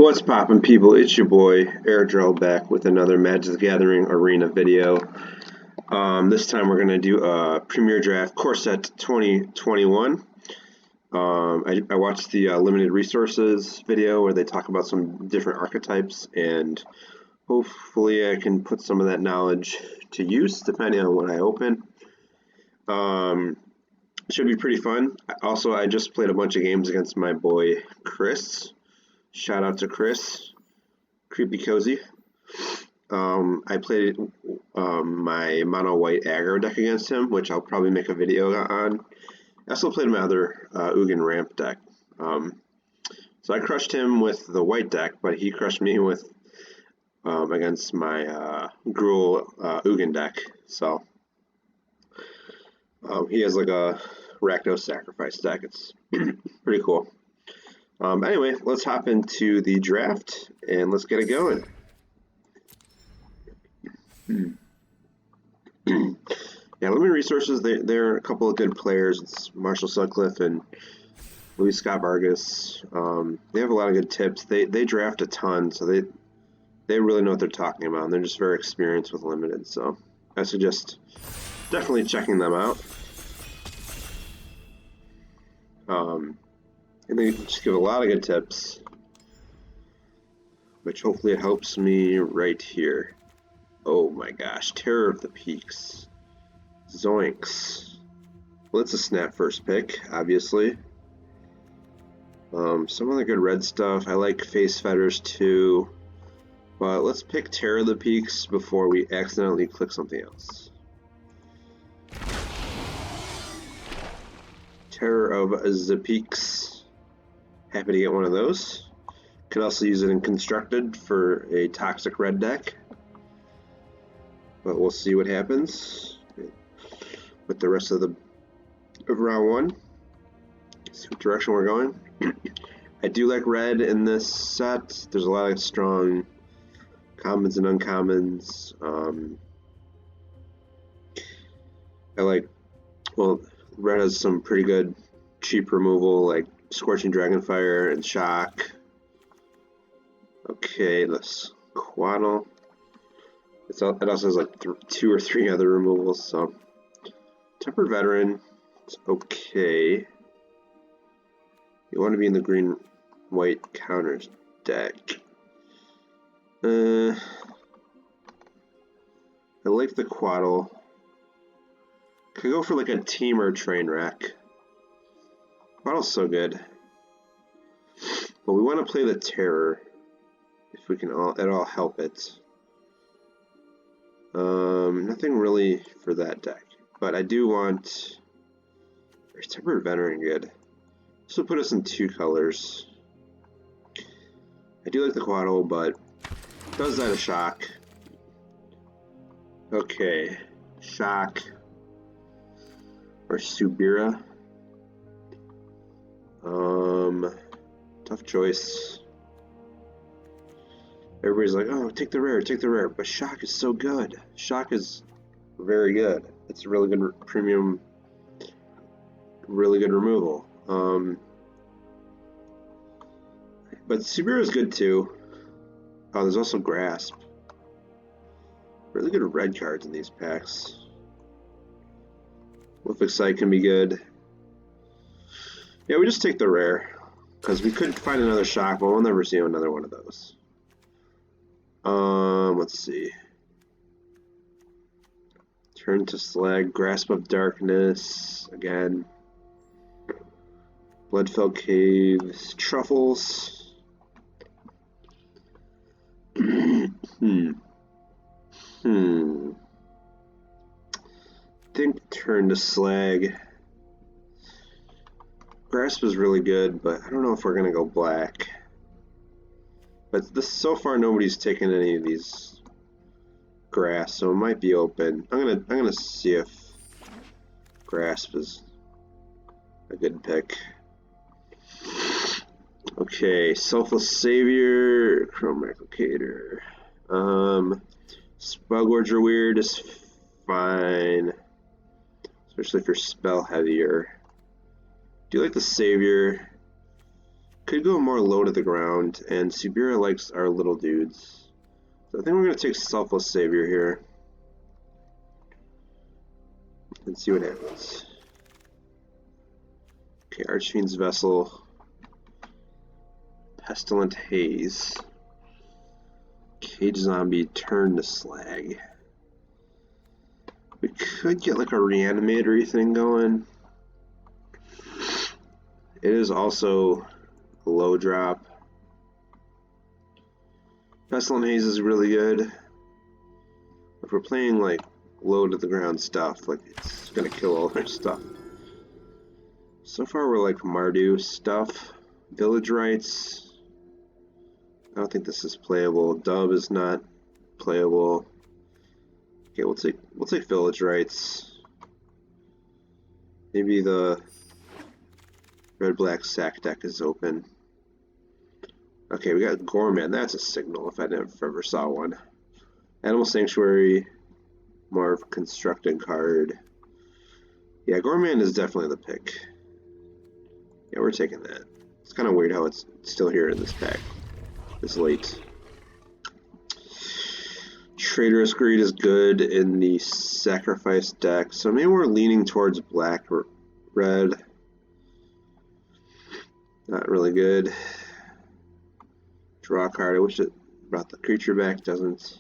What's poppin', people? It's your boy Airdrill back with another Magic the Gathering Arena video. This time we're gonna do a Premier Draft Core Set 2021. I watched the Limited Resources video where they talk about some different archetypes, and hopefully I can put some of that knowledge to use depending on what I open. Should be pretty fun. Also, I just played a bunch of games against my boy Chris. Shout out to Chris, Creepy Cozy. I played my mono white aggro deck against him, which I'll probably make a video on. I also played my other Ugin ramp deck. So I crushed him with the white deck, but he crushed me with against my Gruul Ugin deck. So he has like a Rakdos Sacrifice deck. It's pretty cool. Anyway, let's hop into the draft and let's get it going. Yeah, Limited Resources, they're a couple of good players. It's Marshall Sutcliffe and Luis Scott Vargas. They have a lot of good tips. They draft a ton, so they really know what they're talking about, and they're just very experienced with Limited. So I suggest definitely checking them out. And they just give a lot of good tips, which hopefully it helps me right here. Oh my gosh, Terror of the Peaks. Zoinks. Well, it's a snap first pick, obviously. Some other good red stuff. I like Face Fetters too. But let's pick Terror of the Peaks before we accidentally click something else. Terror of the Peaks. Happy to get one of those. Could also use it in Constructed for a toxic red deck. But we'll see what happens with the rest of round one. See what direction we're going. I do like red in this set. There's a lot of strong commons and uncommons. I like, well, red has some pretty good cheap removal, like Scorching Dragonfire and Shock. Okay, let's Quaddle. It also has like 2 or 3 other removals, so Tempered Veteran is okay. You want to be in the green-white counters deck. I like the Quaddle. Could go for like a Teamer Trainwreck. Quaddle's so good. But we want to play the Terror if we can at all help it. Nothing really for that deck. But I do want... There's Tempered Veteran good. This will put us in 2 colors. I do like the Quaddle, but does that a Shock? Okay. Shock. Or Subira. Tough choice. Everybody's like, oh, take the rare, but Shock is so good. Shock is very good. It's a really good premium, really good removal. But Subira is good too. Oh, there's also Grasp. Really good red cards in these packs. Wolf Excite can be good. Yeah, we just take the rare, because we could find another Shock, but we'll never see another one of those. Let's see. Turn to Slag, Grasp of Darkness, again. Bloodfell Caves, Truffles. Think turn to Slag. Grasp is really good, but I don't know if we're gonna go black. But this, so far nobody's taken any of these grass, so it might be open. I'm gonna see if Grasp is a good pick. Okay, Selfless Savior, Chrome Replicator. Spellgore Druid is fine, especially if you're spell heavier. Do you like the Savior? Could go more low to the ground, and Subira likes our little dudes. So I think we're going to take Selfless Savior here. And see what happens. Okay, Archfiend's Vessel. Pestilent Haze. Cage Zombie, turn to Slag. We could get like a reanimatory thing going. It is also a low drop. Pestilent Haze is really good. If we're playing like low to the ground stuff, like it's gonna kill all our stuff. So far we're like Mardu stuff. Village Rites. I don't think this is playable. Dub is not playable. Okay, we'll take Village Rites. Maybe the red-black sack deck is open. Okay, we got Gorman. That's a signal if I ever saw one. Animal Sanctuary, more of a constructing card. Yeah, Gorman is definitely the pick. Yeah, we're taking that. It's kind of weird how it's still here in this pack. This late. Traitorous Greed is good in the sacrifice deck, so maybe we're leaning towards black or red. Not really good. Draw a card. I wish it brought the creature back. Doesn't.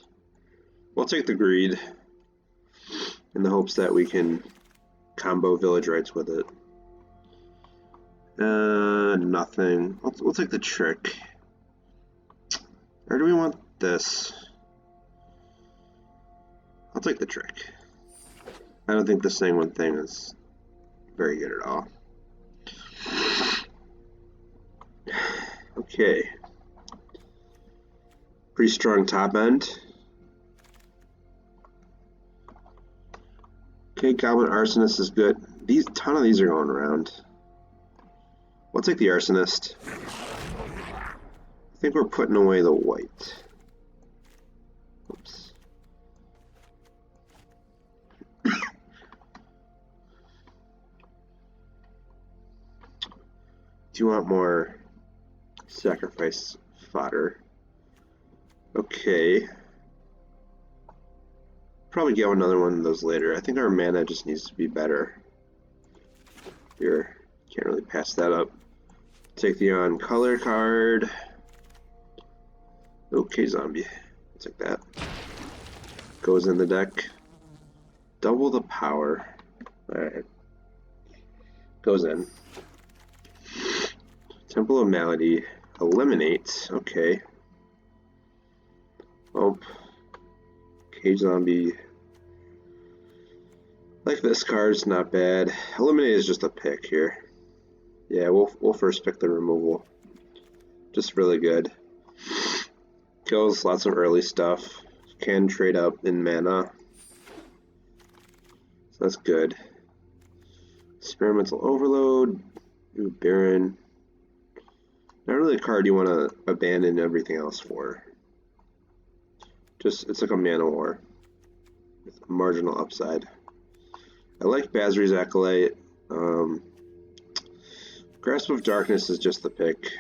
We'll take the Greed in the hopes that we can combo Village Rites with it. Nothing. We'll take the Trick. Or do we want this? I'll take the Trick. I don't think the Sanguine thing is very good at all. Okay. Pretty strong top end. Okay, Goblin Arsonist is good. Ton of these are going around. We'll take the Arsonist. I think we're putting away the white. Oops. Do you want more sacrifice fodder? Okay. Probably get another one of those later. I think our mana just needs to be better. Here, can't really pass that up. Take the on color card. Okay, zombie. Take that. Goes in the deck. Double the power. Alright. Goes in. Temple of Malady. Eliminate. Okay. Oh. Cage Zombie. Like this card's not bad. Eliminate is just a pick here. Yeah, we'll first pick the removal. Just really good. Kills lots of early stuff. Can trade up in mana. So that's good. Experimental Overload. Ooh, Baron. Not really a card you want to abandon everything else for. Just, it's like a mana war. With marginal upside. I like Basri's Acolyte. Grasp of Darkness is just the pick.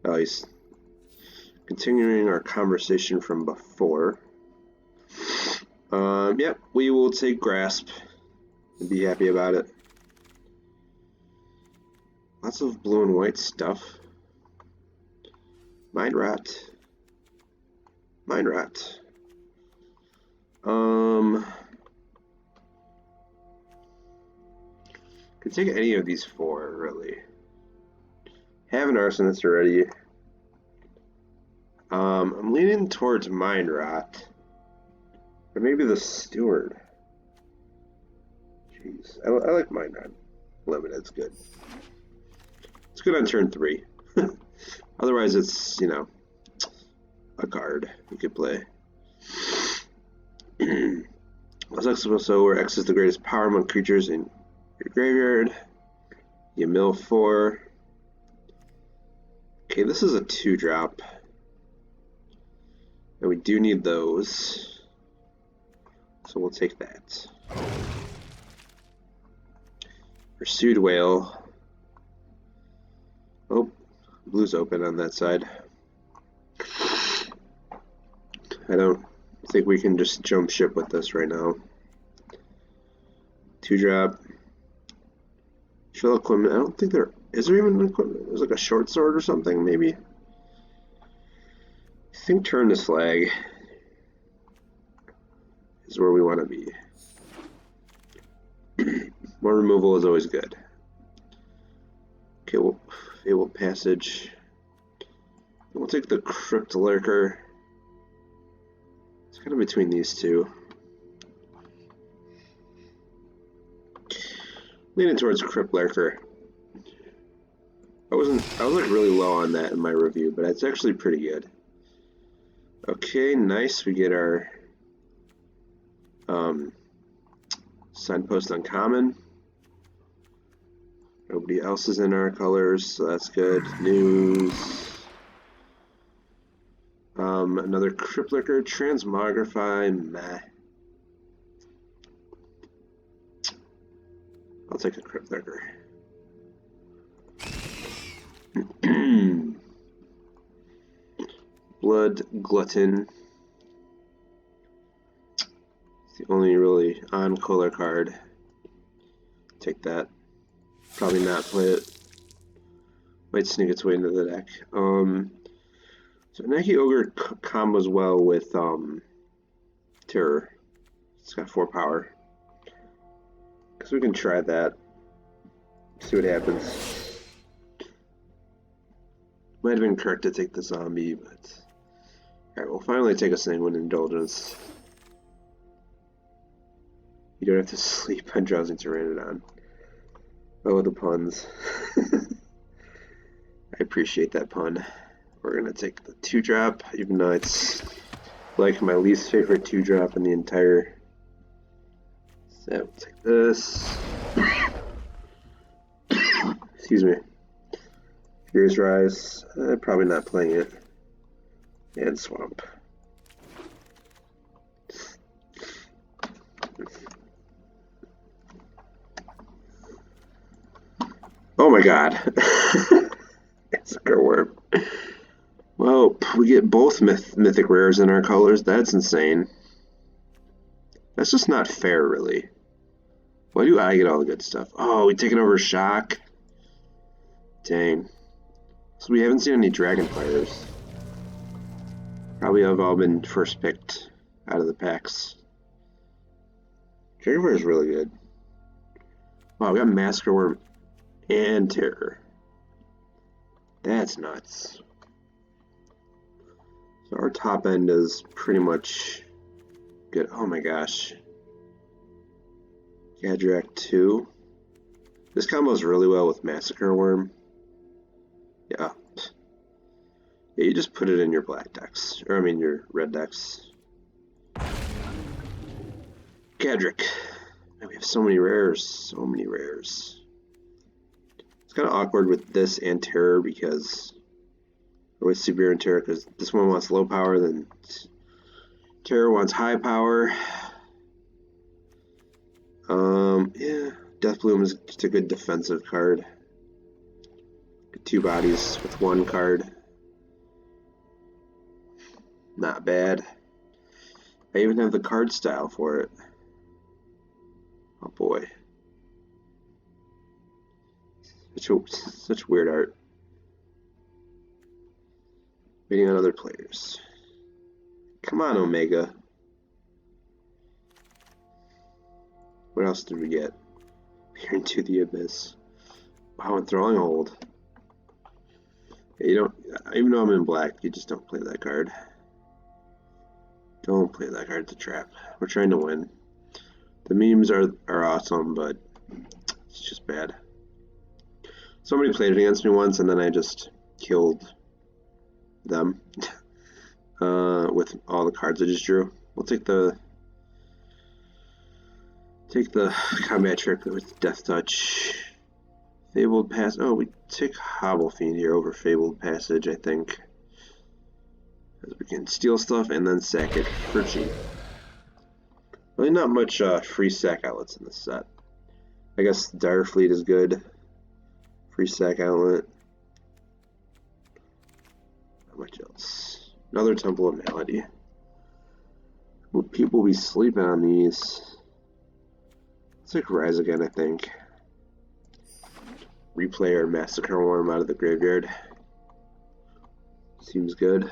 Oh, he's continuing our conversation from before. Yep, we will take Grasp and be happy about it. Lots of blue and white stuff. Mind Rot. Mind Rot. Could take any of these four, really. Have an Arsonist already. I'm leaning towards Mind Rot. Or maybe the Steward. Jeez. I like Mind Rot. Limited's good. It's good on turn 3. Otherwise, it's, you know, a card you could play. So where X is the greatest power among creatures in your graveyard. You mill 4. Okay, this is a 2-drop. And we do need those. So we'll take that. Pursued Whale. Oh, blue's open on that side. I don't think we can just jump ship with this right now. 2-drop. Shell equipment. I don't think there is there even equipment. There's like a short sword or something, maybe. I think turn to slag is where we want to be. More removal is always good. Okay, well, Fabled Passage. We'll take the Crypt Lurker. It's kind of between these two. Leaning towards Crypt Lurker. I was like really low on that in my review, but it's actually pretty good. Okay, nice. We get our Signpost Uncommon. Nobody else is in our colors, so that's good. News. Another Crypt Lurker, Transmogrify, meh. I'll take a Crypt Lurker. Blood Glutton. It's the only really on-color card. Take that. Probably not play it. Might sneak its way into the deck. So Nike Ogre combos well with Terror. It's got 4 power. So we can try that. See what happens. Might have been correct to take the zombie, but alright, we'll finally take a Sanguine Indulgence. You don't have to sleep on Drowsing Pteranodon. Oh, the puns. I appreciate that pun. We're gonna take the 2-drop, even though it's like my least favorite 2-drop in the entire set. We'll take this. Excuse me. Fear's Rise. Probably not playing it. And Swamp. Oh my god. It's a worm. Well, we get both mythic rares in our colors. That's insane. That's just not fair, really. Why do I get all the good stuff? Oh, we taking over Shock? Dang. So we haven't seen any Dragonfires. Probably have all been first picked out of the packs. Dragonfire is really good. Wow, we got Massacre Worm and Terror. That's nuts. So our top end is pretty much good. Oh my gosh. Gadrak 2. This combos really well with Massacre Worm. Yeah. Yeah, you just put it in your black decks. Or I mean your red decks. Gadrak. Man, we have so many rares. So many rares. It's kind of awkward with this and Terror because or with Severe and Terror because this one wants low power, then Terror wants high power. Yeah, Death Bloom is just a good defensive card. 2 bodies with 1 card. Not bad. I even have the card style for it. Oh boy. Such weird art. Waiting on other players. Come on, Omega. What else did we get? Peer into the Abyss. Wow, Enthralling Hold. Yeah, you don't, even though I'm in black, you just don't play that card. Don't play that card. It's a trap. We're trying to win. The memes are awesome, but it's just bad. Somebody played it against me once, and then I just killed them with all the cards I just drew. We'll take the combat trick with Death Touch. Fabled Pass. Oh, we take Hobble Fiend here over Fabled Passage, I think. Because we can steal stuff and then sack it for cheap. Really not much free sack outlets in this set. I guess Dire Fleet is good. Free sack outlet. much else? Another Temple of Malady. Will people be sleeping on these? Let's take Rise again, I think. Replay or Massacre Worm out of the graveyard. Seems good.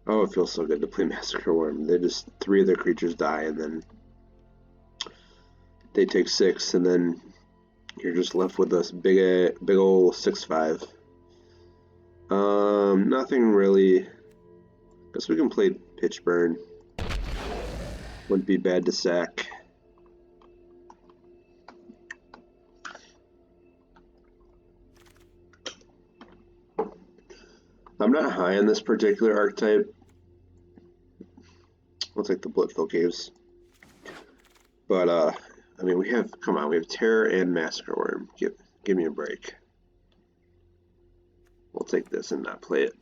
Oh, it feels so good to play Massacre Worm. They just 3 of their creatures die, and then they take 6, and then you're just left with this big ol' 6/5. Nothing really. Guess we can play Pitch Burn. Wouldn't be bad to sack. I'm not high on this particular archetype. We'll take the Blitful Caves. But, I mean, we have Terror and Massacre Worm. Give me a break. We'll take this and not play it.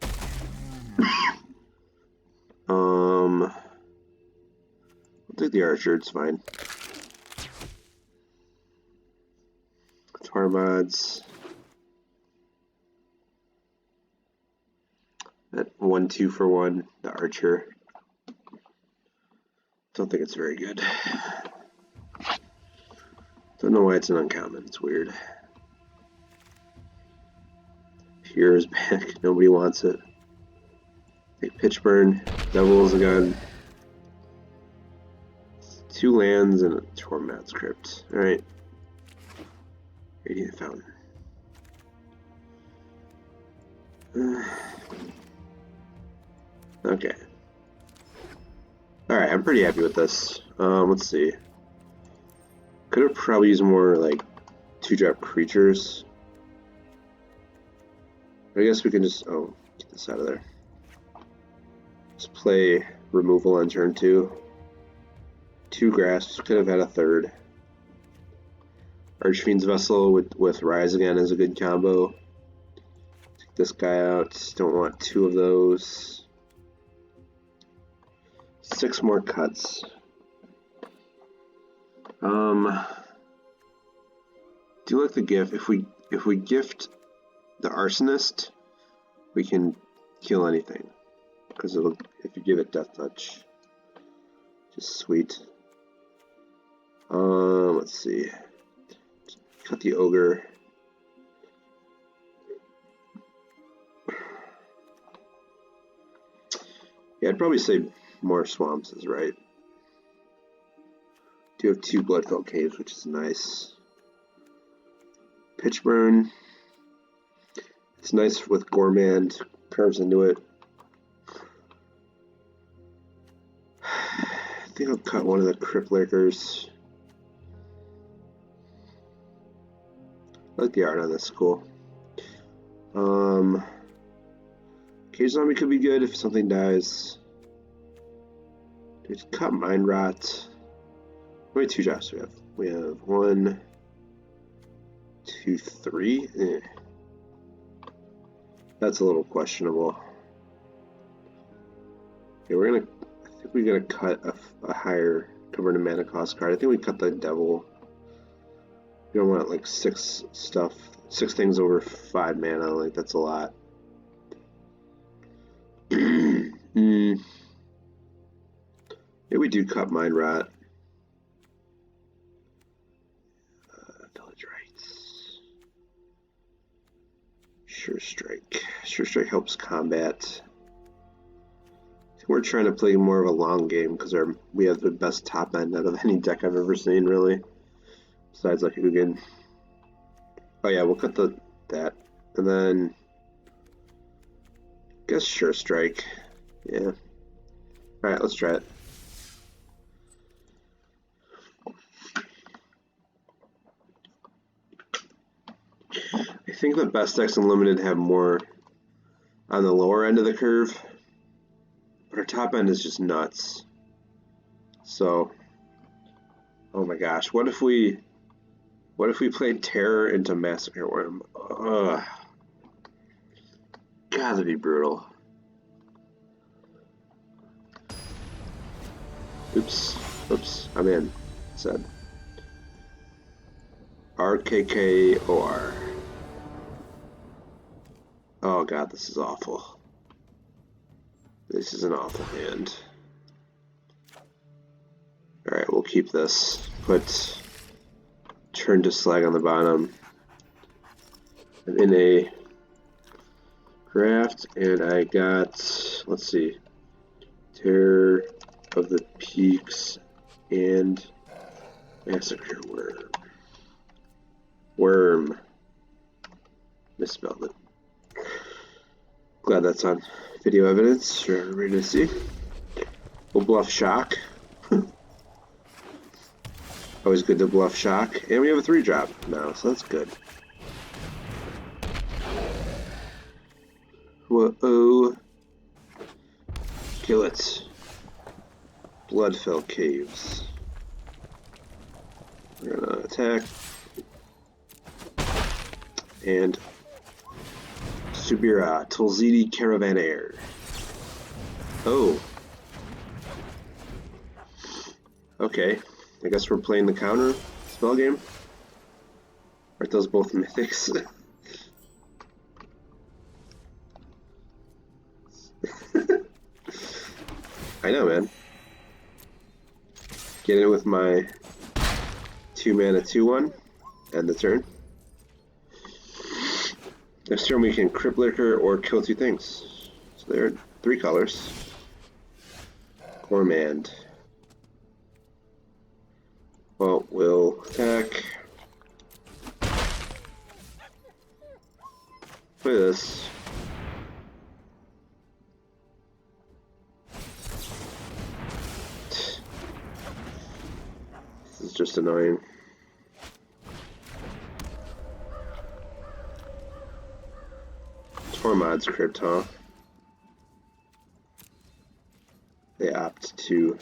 We'll take the Archer, it's fine. Tormods. That 1/2 for 1, the Archer. Don't think it's very good. Don't know why it's an uncommon, it's weird. Here's back, nobody wants it. Take Pitchburn, Devil's a gun. 2 lands and a Tormod's Crypt. Alright. Radiant Fountain. Okay. Alright, I'm pretty happy with this. Let's see. Could have probably used more, like, 2-drop creatures. I guess we can just... Oh, get this out of there. Just play removal on turn 2. 2 Grasps, could have had a 3rd. Archfiend's Vessel with Rise again is a good combo. Take this guy out. Don't want 2 of those. 6 more cuts. Do you like the gift? If we gift the Arsonist, we can kill anything. Because if you give it Death Touch. Just sweet. Let's see. Cut the Ogre. Yeah, I'd probably say more Swamps is right. Do have 2 Bloodfelt Caves, which is nice. Pitchburn. It's nice with Gormand. Curves into it. I think I'll cut one of the Crypt Lurkers. I like the art on this, cool. Cage Zombie could be good if something dies. Just cut Mind Rot. How many 2-drops do we have? We have 1, 2, 3. That's a little questionable. Okay, I think we're gonna cut a higher converted mana cost card. I think we cut the Devil. You don't want like 6 things over 5 mana. Like that's a lot. Yeah, we do cut Mind Rot. Village Rites. Sure Strike. Sure Strike helps combat. We're trying to play more of a long game because we have the best top end out of any deck I've ever seen, really. Besides like Ugin. Oh yeah, we'll cut that. And then I guess Sure Strike. Yeah. Alright, let's try it. I think the best decks in Limited have more on the lower end of the curve. But our top end is just nuts. So, oh my gosh, what if we played Terror into Massacre Worm? Ugh. God, that'd be brutal. Oops, I'm in. Said RKKOR. Oh god, this is awful. This is an awful hand. Alright, we'll keep this. Put Turn to Slag on the bottom. I'm in a craft, and I got, let's see, Terror of the Peaks and Massacre Worm. Worm. Misspelled it. Glad that's on video evidence for everybody to see. We'll bluff Shock. Always good to bluff Shock. And we have a 3-drop now, so that's good. Whoa. Kill it. Bloodfell Caves. We're gonna attack. And Subira, Tulzidi Caravaner. Oh. Okay. I guess we're playing the counter spell game. Aren't those both mythics? I know, man. Get in with my 2-mana 2/1. End the turn. Next turn we can Crypt Licker or kill 2 things. So there are 3 colors. Gormand. Well, we'll attack. Play this. This is just annoying. Tormod's Crypt, huh? They opt to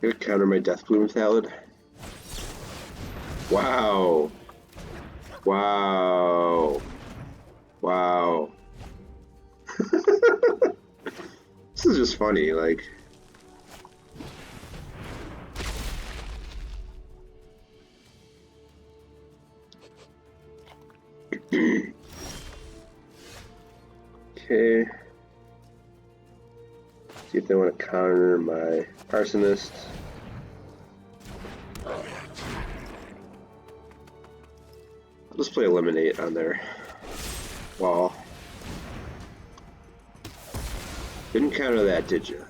gonna counter my Deathbloom Salad. Wow. Wow. Wow. This is just funny, like. Okay. See if they want to counter my Arsonist. I'll just play Eliminate on their wall. Didn't counter that, did you?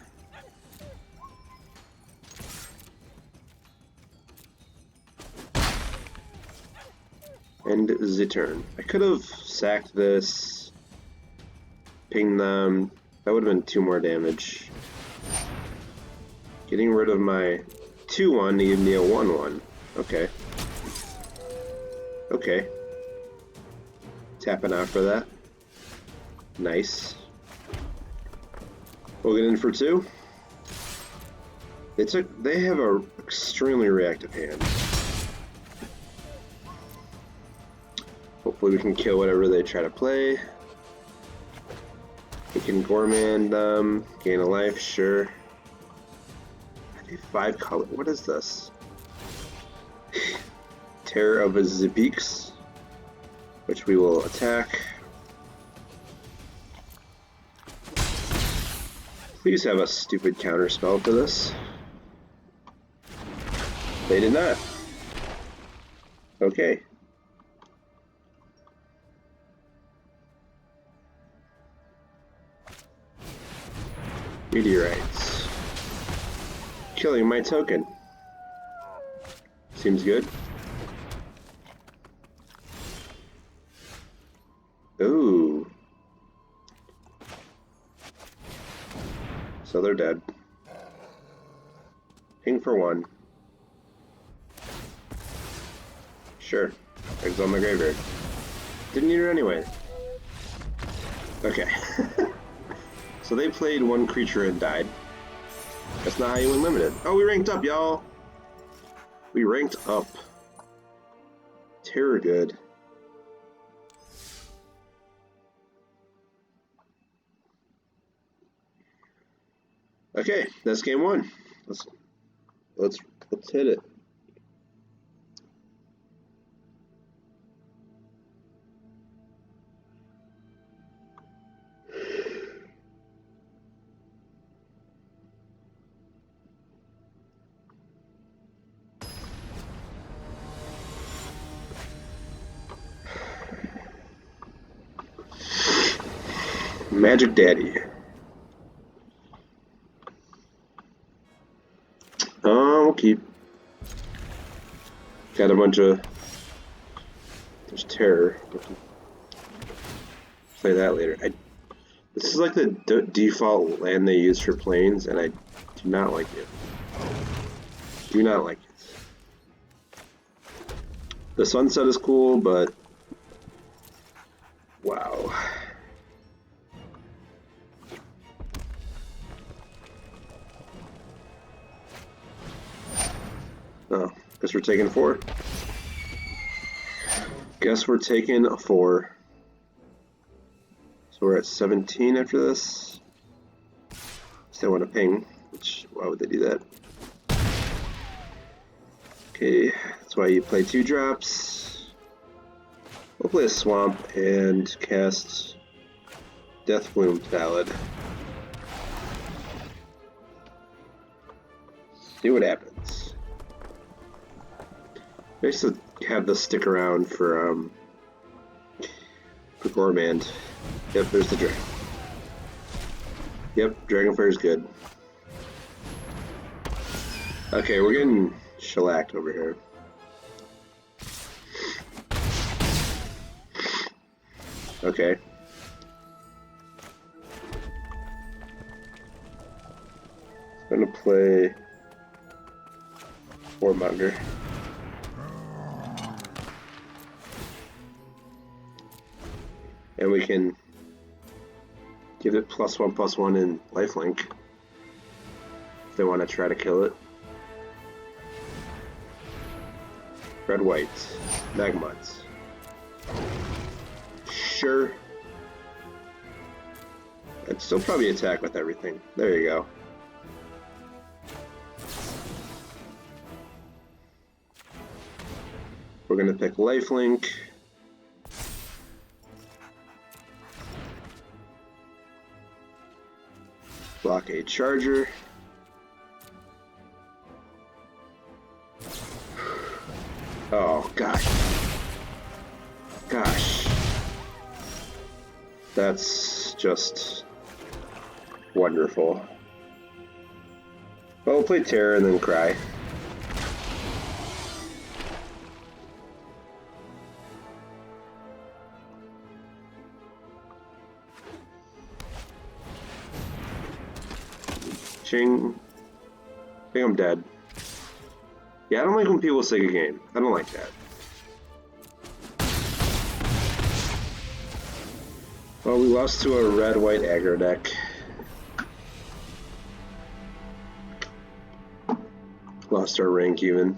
End the turn. I could have sacked this, pinged them. That would have been 2 more damage. Getting rid of my 2/1 needed me a 1/1. Okay. Okay. Tapping out for that. Nice. We'll get in for 2. They have a extremely reactive hand. Hopefully we can kill whatever they try to play. We can Gormand them, gain a life, sure. I do 5 color. What is this? Terror of the Peaks, which we will attack. Please have a stupid counter spell for this. They did not. Okay. Meteorites. Killing my token. Seems good. Ooh. So they're dead. Ping for 1. Sure. Exile my graveyard. Didn't need her anyway. Okay. So they played 1 creature and died. That's not how you win limited. Oh, we ranked up, y'all! We ranked up. Terror good. Okay, that's game one. Let's hit it. Magic Daddy. We'll keep. Got a bunch of. There's terror. Play that later. This is like the default land they use for planes, and I do not like it. Do not like it. The sunset is cool, but wow. Oh, guess we're taking 4. Guess we're taking a 4. So we're at 17 after this. Still want to ping, which, why would they do that? Okay, that's why you play 2 drops. We'll play a swamp and cast Deathbloom Ballad. See what happens. I used to have this stick around for Gourmand. Yep, there's the dragon. Yep, Dragonfire is good. Okay, we're getting shellacked over here. Okay. I'm gonna play Warmonger. And we can give it +1/+1 in lifelink if they want to try to kill it. Red white, Magmuts. Sure. I'd still probably attack with everything. There you go. We're gonna pick lifelink. Block a charger. Oh, gosh. Gosh. That's just wonderful. Well, we'll play Terror and then Cry. Ching. I think I'm dead. Yeah, I don't like when people say a game. I don't like that. Well, we lost to a red-white aggro deck. Lost our rank even.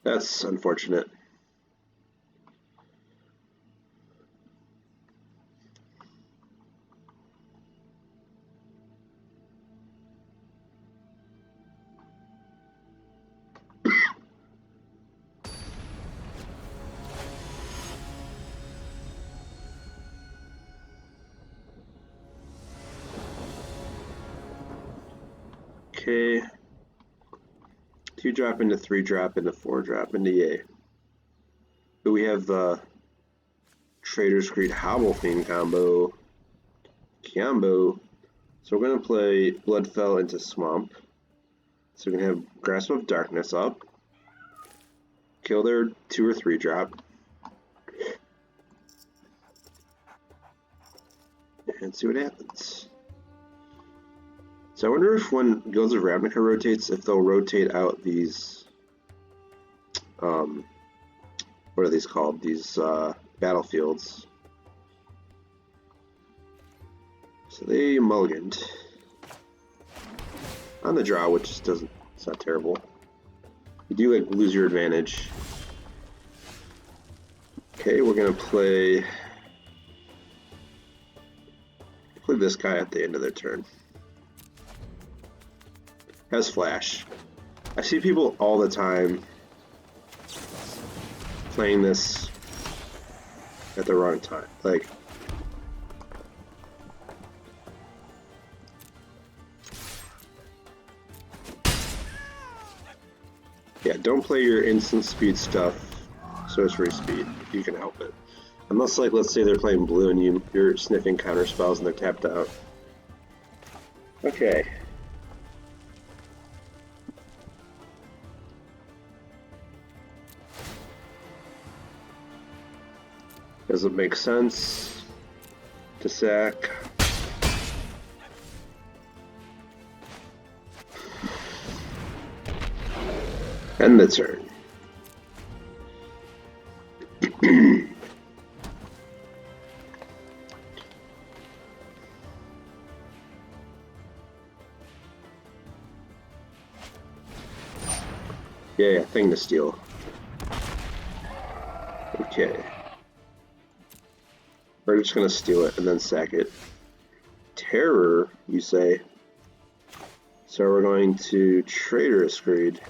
That's unfortunate. Okay. 2 drop into 3 drop into 4 drop into yay. But we have the Trader's Greed Hobble Fiend combo. So we're gonna play Bloodfell into Swamp. So we're gonna have Grasp of Darkness up. Kill their 2 or 3 drop. And see what happens. So I wonder if when Guilds of Ravnica rotates, if they'll rotate out these, what are these called? These battlefields. So they mulliganed on the draw, which doesn't, it's not terrible. You do like lose your advantage. Okay, we're gonna play this guy at the end of their turn. Has flash. I see people all the time playing this at the wrong time. Like, yeah, don't play your instant speed stuff, sorcery speed, if you can help it. Unless, like, let's say they're playing blue and you're sniffing counter spells and they're tapped out. Okay. Does it make sense to sack? End the turn. Yeah, thing to steal. Okay. We're just gonna steal it and then sack it. Terror, you say? So we're going to Traitorous Greed.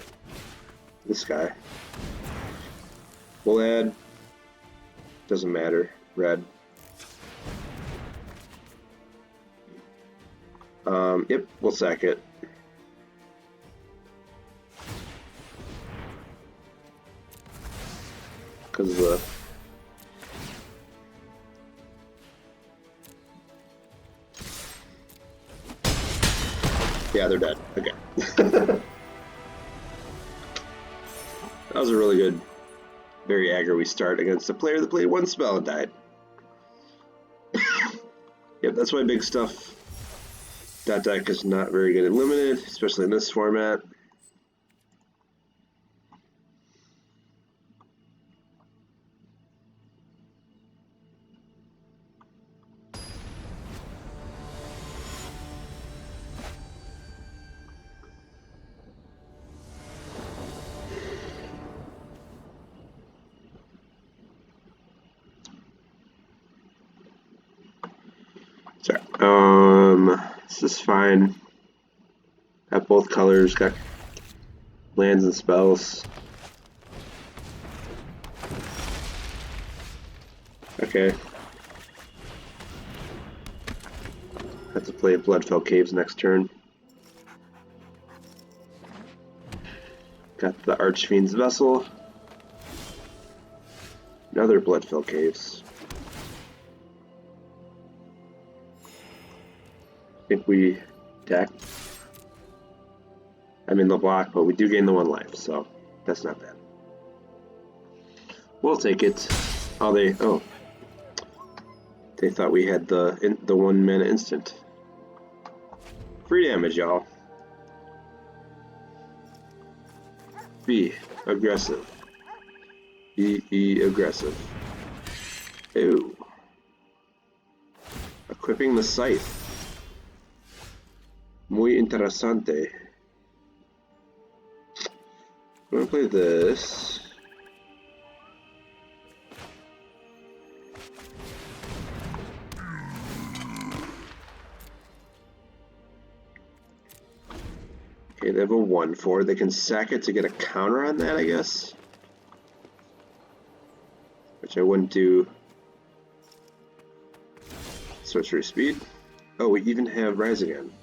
This guy. We'll add, doesn't matter, red. Yep, we'll sack it. Because the yeah, they're dead. Okay. That was a really good, very aggro start against a player that played one spell and died. Yep, that's why big stuff. That deck is not very good at limited, especially in this format. Sorry. This is fine. Got both colors, got lands and spells. Okay. Have to play Bloodfell Caves next turn. Got the Archfiend's Vessel. Another Bloodfell Caves. I think we deck. I'm in the block, but we do gain the 1 life, so that's not bad. We'll take it. Oh, they thought we had the 1 mana instant. Free damage, y'all. Be aggressive. Be aggressive. Ew. Equipping the Scythe. Muy interesante. I'm gonna play this. Okay, they have a 1/4. They can sack it to get a counter on that, I guess. Which I wouldn't do. Sorcery speed. Oh, we even have Rise Again.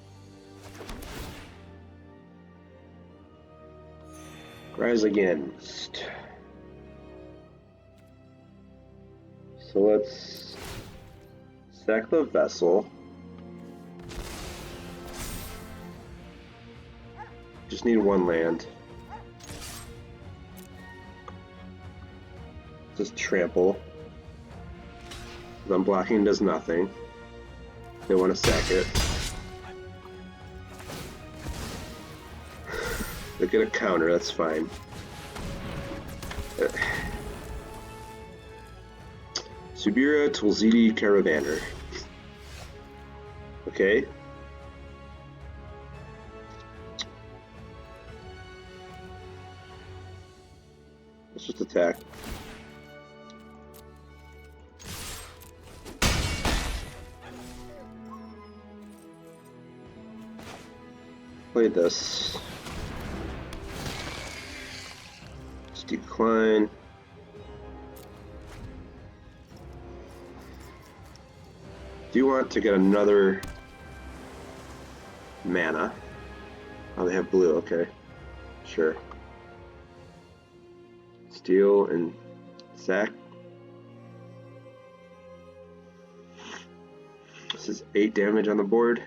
Rise Against. So let's sack the vessel. Just need 1 land. Just trample. Unblocking does nothing. They want to sack it. They get a counter, that's fine. Subira Tulzidi Caravaner. Okay. Let's just attack. play this. Let's decline. Do you want to get another mana? Oh, they have blue, okay. Sure. Steal and sack. This is 8 damage on the board.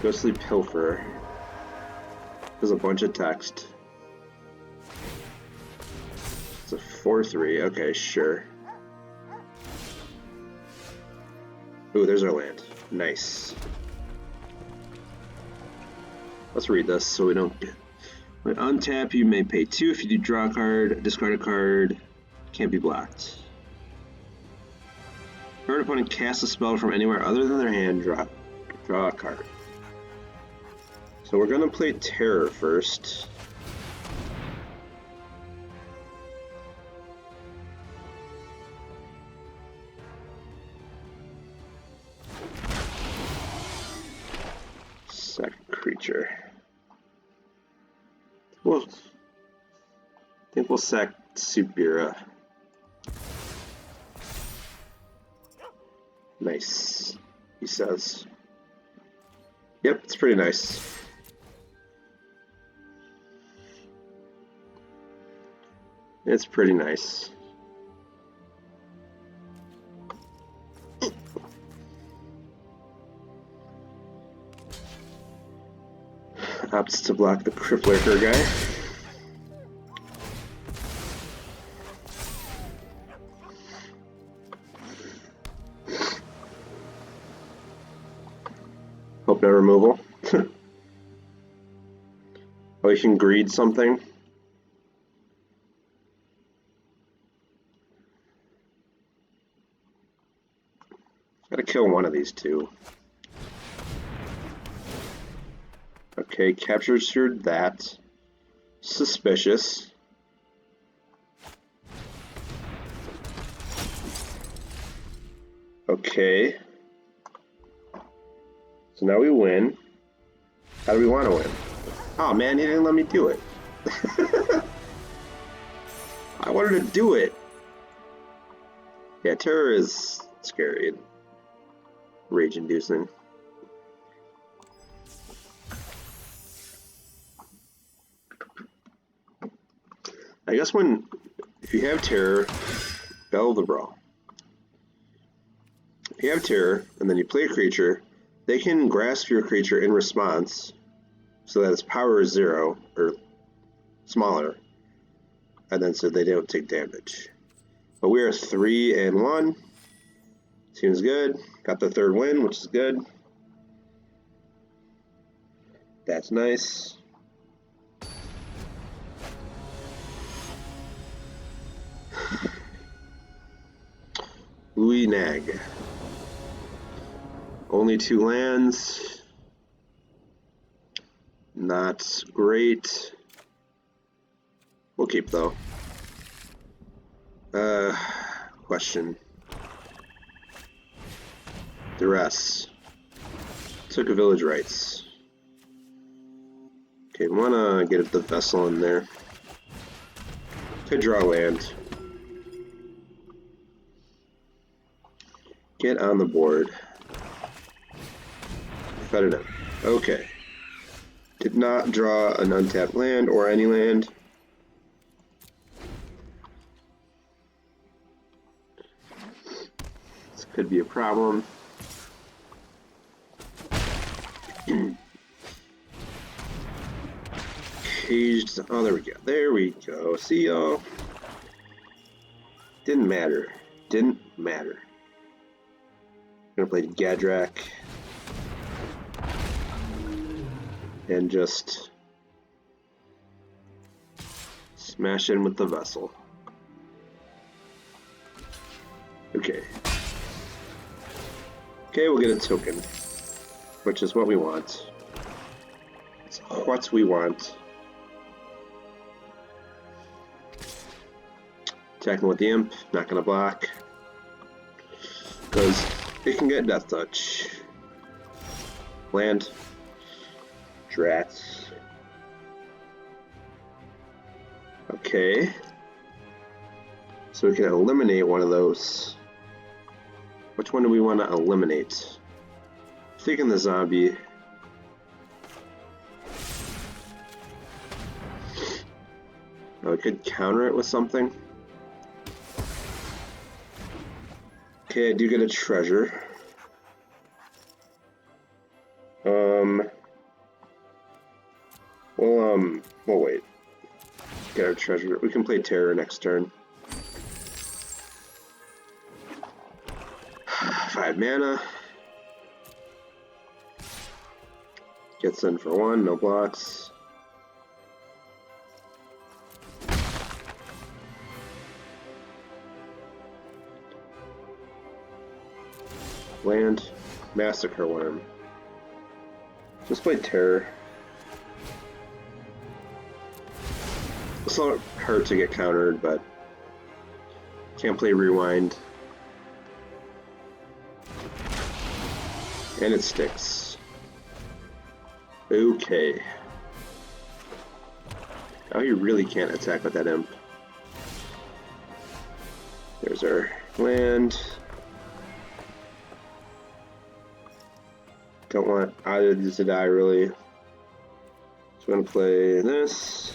Ghostly Pilfer. There's a bunch of text. It's a 4/3. Okay, sure. Ooh, there's our land. Nice. Let's read this so we don't get. When untap, you may pay 2. If you do draw a card, discard a card, can't be blocked. If an opponent casts a spell from anywhere other than their hand, draw a card. So we're gonna play Terror first. Second creature. I think we'll sack Subira. Nice, he says. Yep, it's pretty nice. It's pretty nice. Opts to block the Cripplurker guy. Hope no removal. Oh, you can greed something. Gotta kill one of these two. Okay, captured that. Suspicious. Okay. So now we win. How do we want to win? Oh man, he didn't let me do it. I wanted to do it. Yeah, terror is scary and rage-inducing. I guess if you have terror, Bell of the Brawl. If you have terror and then you play a creature, they can grasp your creature in response so that its power is 0 or smaller, and then so they don't take damage. But we are 3-1. Seems good. Got the third win, which is good. That's nice. Louis Nag. Only 2 lands. Not great. We'll keep though. Question. Duress. Took a village rights. Okay, we wanna get the vessel in there. Could draw land. Get on the board. Cut it in. Okay. Did not draw an untapped land or any land. This could be a problem. Caged. Oh, there we go. There we go. See y'all. Didn't matter. Didn't matter. I'm gonna play Gadrak and just smash in with the vessel. Okay. Okay, we'll get a token, which is what we want. It's what we want. Attacking with the imp, not gonna block. Because it can get Death Touch. Land. Drats. Okay. So we can eliminate one of those. Which one do we want to eliminate? I'm thinking the zombie. Oh, we could counter it with something. Okay, I do get a treasure. We'll wait. Get our treasure. We can play terror next turn. 5 mana. Gets in for 1, no blocks. Land. Massacre Worm. Just play terror. It's not hurt to get countered, but can't play rewind. And it sticks. Okay. Now he really can't attack with that imp. There's our land. Don't want either of these to die, really. So I'm going to play this.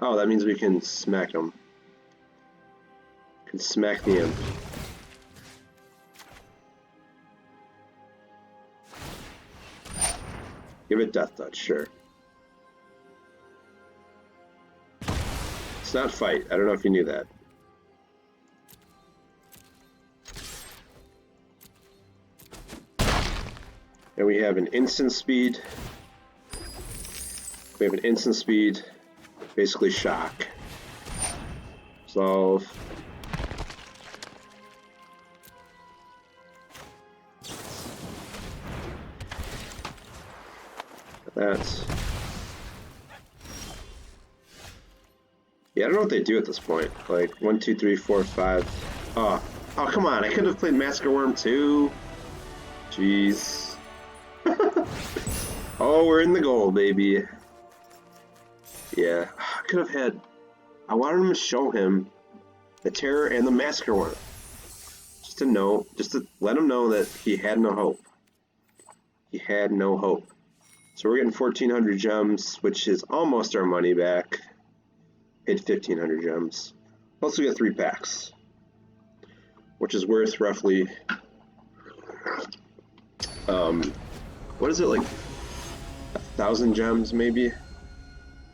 Oh, that means we can smack him. Can smack the imp. Give it Death Touch, sure. It's not fight. I don't know if you knew that. And we have an instant speed. We have an instant speed. Basically shock. Solve. That's... Yeah, I don't know what they do at this point. Like, 1, 2, 3, 4, 5. Oh, come on. I could have played Massacre Worm too. Jeez. Oh, we're in the goal, baby. Yeah, I could have had... I wanted him to show him the Terror and the Massacre Worm. Just to let him know that he had no hope. He had no hope. So we're getting 1,400 gems, which is almost our money back. Paid 1,500 gems. Also get 3 packs, which is worth roughly... what is it, like 1,000 gems maybe?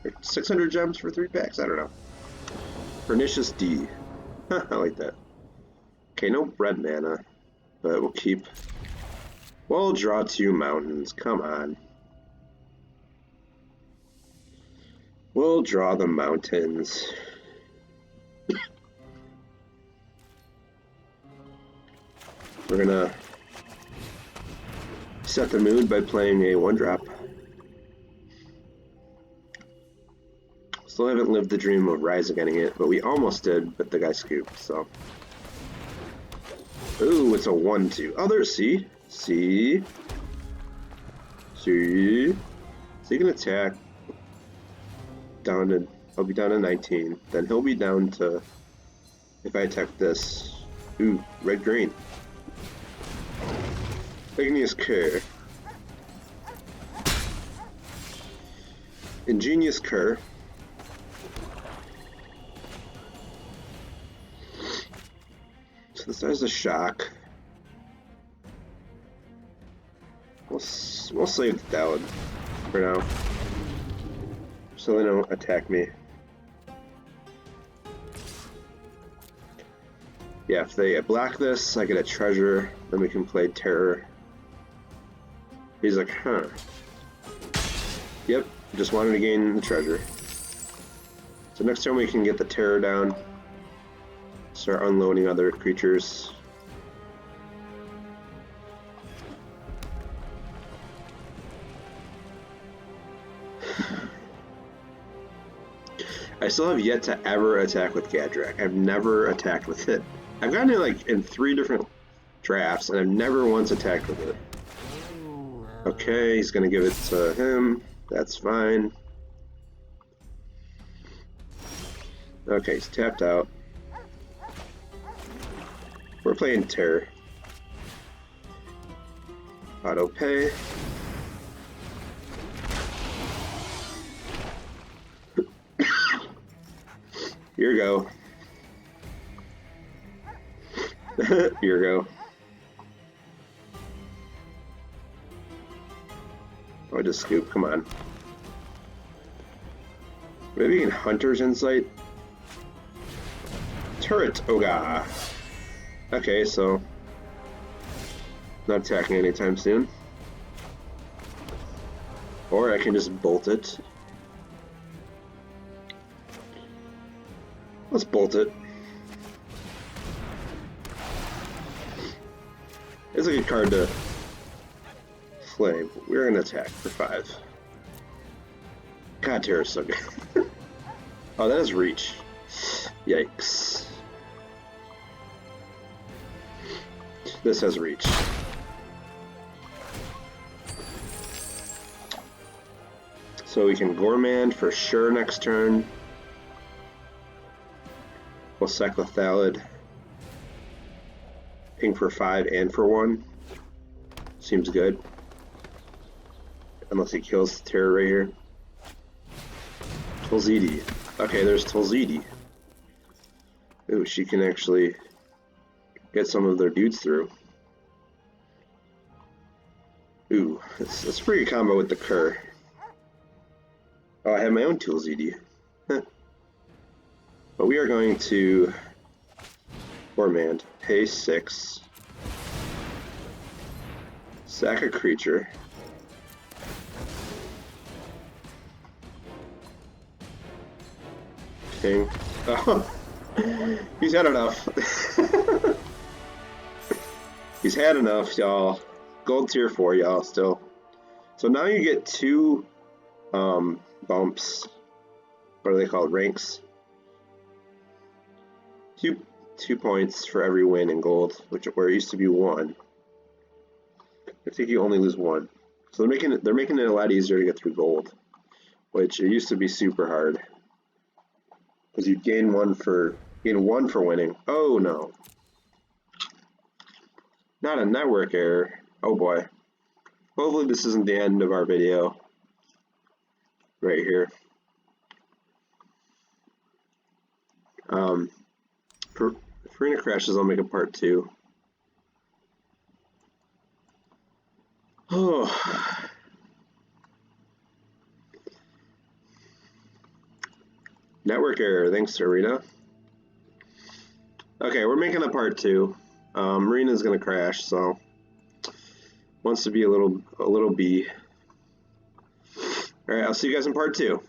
Or 600 gems for 3 packs? I don't know. Pernicious D. I like that. Okay, no red mana, but we'll keep... We'll draw 2 mountains, come on. We'll draw the mountains. We're gonna set the mood by playing a 1-drop. Still haven't lived the dream of Rise of getting it, but we almost did, but the guy scooped, so. Ooh, it's a 1-2. Oh, there's C. C. C. So he can attack down to, I'll be down to 19. Then he'll be down to, if I attack this, ooh, red-green. Igneous Cur. Ingenious Cur. So this is a shock. We'll save the Dowd for now, so they don't attack me. Yeah, if they block this, I get a treasure, then we can play terror. He's like, huh. Yep, just wanted to gain the treasure. So next time we can get the terror down, start unloading other creatures. I still have yet to ever attack with Gadrak. I've never attacked with it. I've gotten it like in 3 different drafts, and I've never once attacked with it. Okay, he's gonna give it to him. That's fine. Okay, he's tapped out. We're playing Terror. Auto pay. Here you go. Here you go. Oh, just scoop. Come on. Maybe in Hunter's Insight. Turret Oga. Okay, so not attacking anytime soon. Or I can just bolt it. Let's bolt it. It's a good card to flame. We're gonna attack for 5. God, Terror's so good. Oh, that is reach. Yikes. This has reach. So we can Gourmand for sure next turn. We'll sack the Thallid. Ping for 5 and for 1. Seems good. Unless he kills the Terror right here. Tulzidi. Okay, there's Tulzidi. Ooh, she can actually get some of their dudes through. Ooh, that's a pretty good combo with the Kerr. Oh, I have my own Tulzidi. But we are going to Gourmand, pay 6, sack a creature, ping. Oh, he's had enough. He's had enough, y'all. Gold tier 4, y'all, still. So now you get 2 bumps. What are they called? Ranks. Two points for every win in gold, where it used to be 1. I think you only lose 1. So they're making it a lot easier to get through gold, which it used to be super hard. Because you gain 1 for winning. Oh no. Not a network error. Oh boy. Hopefully this isn't the end of our video. Right here. If Arena crashes, I'll make a part 2. Oh. Network error, thanks Arena. Okay, we're making a part 2. Arena's gonna crash, so wants to be a little B. Alright, I'll see you guys in part 2.